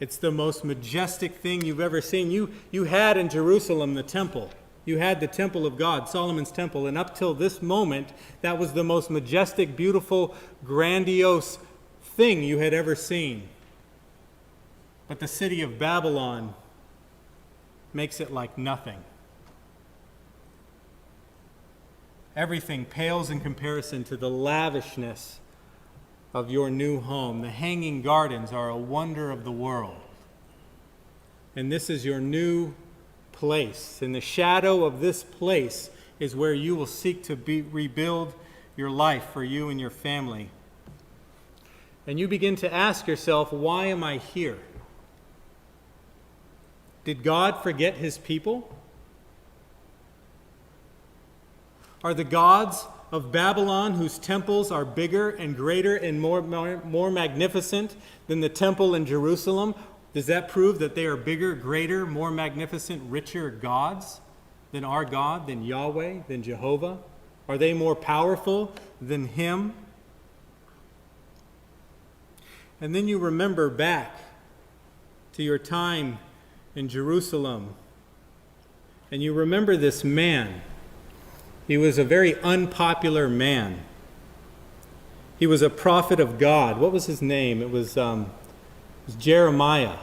It's the most majestic thing you've ever seen. You had in Jerusalem the temple. You had the temple of God, Solomon's temple, and up till this moment, that was the most majestic, beautiful, grandiose thing you had ever seen. But the city of Babylon makes it like nothing. Everything pales in comparison to the lavishness of your new home. The hanging gardens are a wonder of the world. And this is your new place. In the shadow of this place is where you will seek to rebuild your life for you and your family. And you begin to ask yourself, why am I here? Did God forget his people? Are the gods of Babylon, whose temples are bigger and greater and more magnificent than the temple in Jerusalem, does that prove that they are bigger, greater, more magnificent, richer gods than our God, than Yahweh, than Jehovah? Are they more powerful than him? And then you remember back to your time in Jerusalem, and you remember this man. He was a very unpopular man. He was a prophet of God. What was his name? It was Jeremiah.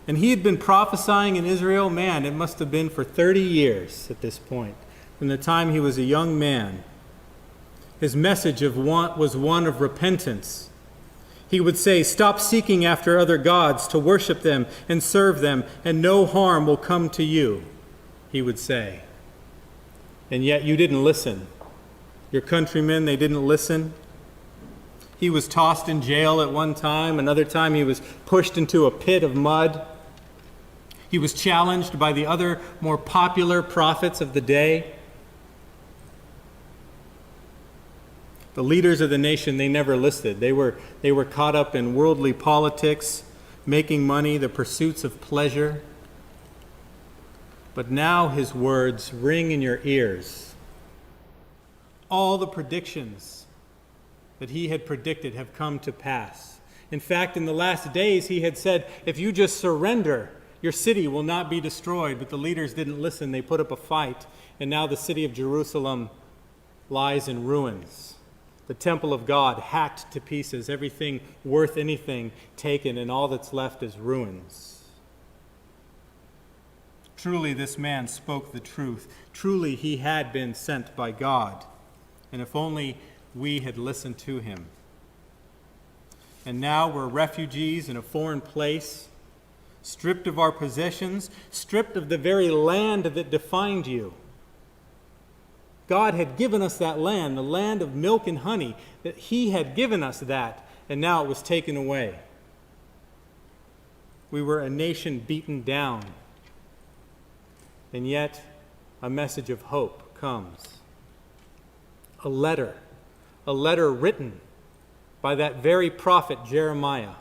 And he had been prophesying in Israel, man, it must have been for 30 years at this point, from the time he was a young man. His message was one of repentance. He would say, stop seeking after other gods to worship them and serve them, and no harm will come to you, he would say. And yet you didn't listen. Your countrymen, they didn't listen. He was tossed in jail at one time. Another time he was pushed into a pit of mud. He was challenged by the other more popular prophets of the day. The leaders of the nation, they never listened. They were caught up in worldly politics, making money, the pursuits of pleasure. But now his words ring in your ears. All the predictions that he had predicted have come to pass. In fact, in the last days, he had said, if you just surrender, your city will not be destroyed. But the leaders didn't listen. They put up a fight. And now the city of Jerusalem lies in ruins. The temple of God hacked to pieces, everything worth anything taken, and all that's left is ruins. Truly, this man spoke the truth. Truly, he had been sent by God. And if only we had listened to him. And now we're refugees in a foreign place, stripped of our possessions, stripped of the very land that defined you. God had given us that land, the land of milk and honey, that he had given us that, and now it was taken away. We were a nation beaten down. And yet, a message of hope comes. A letter written by that very prophet Jeremiah,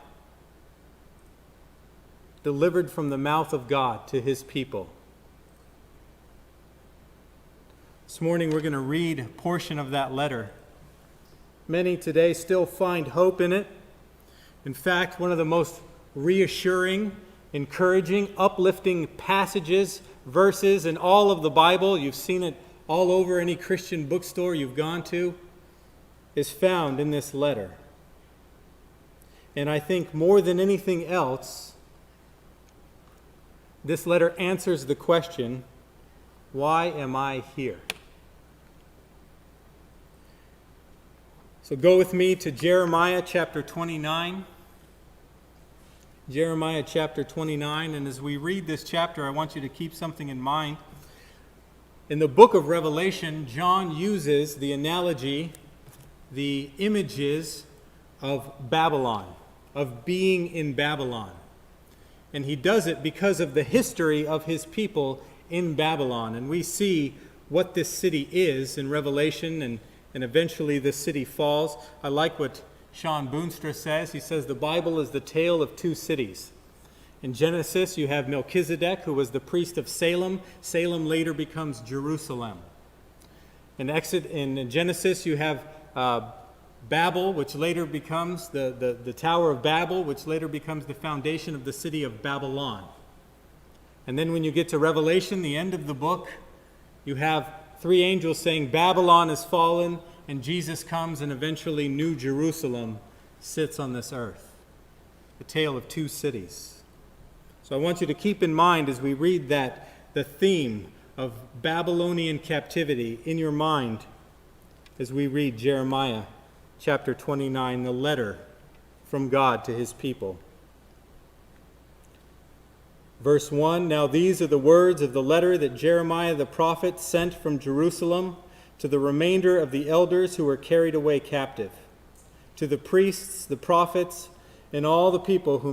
delivered from the mouth of God to his people. This morning we're going to read a portion of that letter. Many today still find hope in it. In fact, one of the most reassuring, encouraging, uplifting passages, verses in all of the Bible, you've seen it all over any Christian bookstore you've gone to, is found in this letter. And I think more than anything else, this letter answers the question, why am I here? So go with me to Jeremiah chapter 29. Jeremiah chapter 29, and as we read this chapter, I want you to keep something in mind. In the book of Revelation, John uses the analogy, the images of Babylon, of being in Babylon. And he does it because of the history of his people in Babylon. And we see what this city is in Revelation, and eventually this city falls. I like what Sean Boonstra says. He says the Bible is the tale of two cities. In Genesis, you have Melchizedek, who was the priest of Salem. Salem later becomes Jerusalem. In Genesis, you have Babel, which later becomes the Tower of Babel, which later becomes the foundation of the city of Babylon. And then when you get to Revelation, the end of the book, you have three angels saying Babylon is fallen, and Jesus comes, and eventually New Jerusalem sits on this earth. The tale of two cities. So I want you to keep in mind as we read that, the theme of Babylonian captivity in your mind as we read Jeremiah chapter 29, the letter from God to his people. Verse 1, "Now these are the words of the letter that Jeremiah the prophet sent from Jerusalem to the remainder of the elders who were carried away captive, to the priests, the prophets, and all the people whom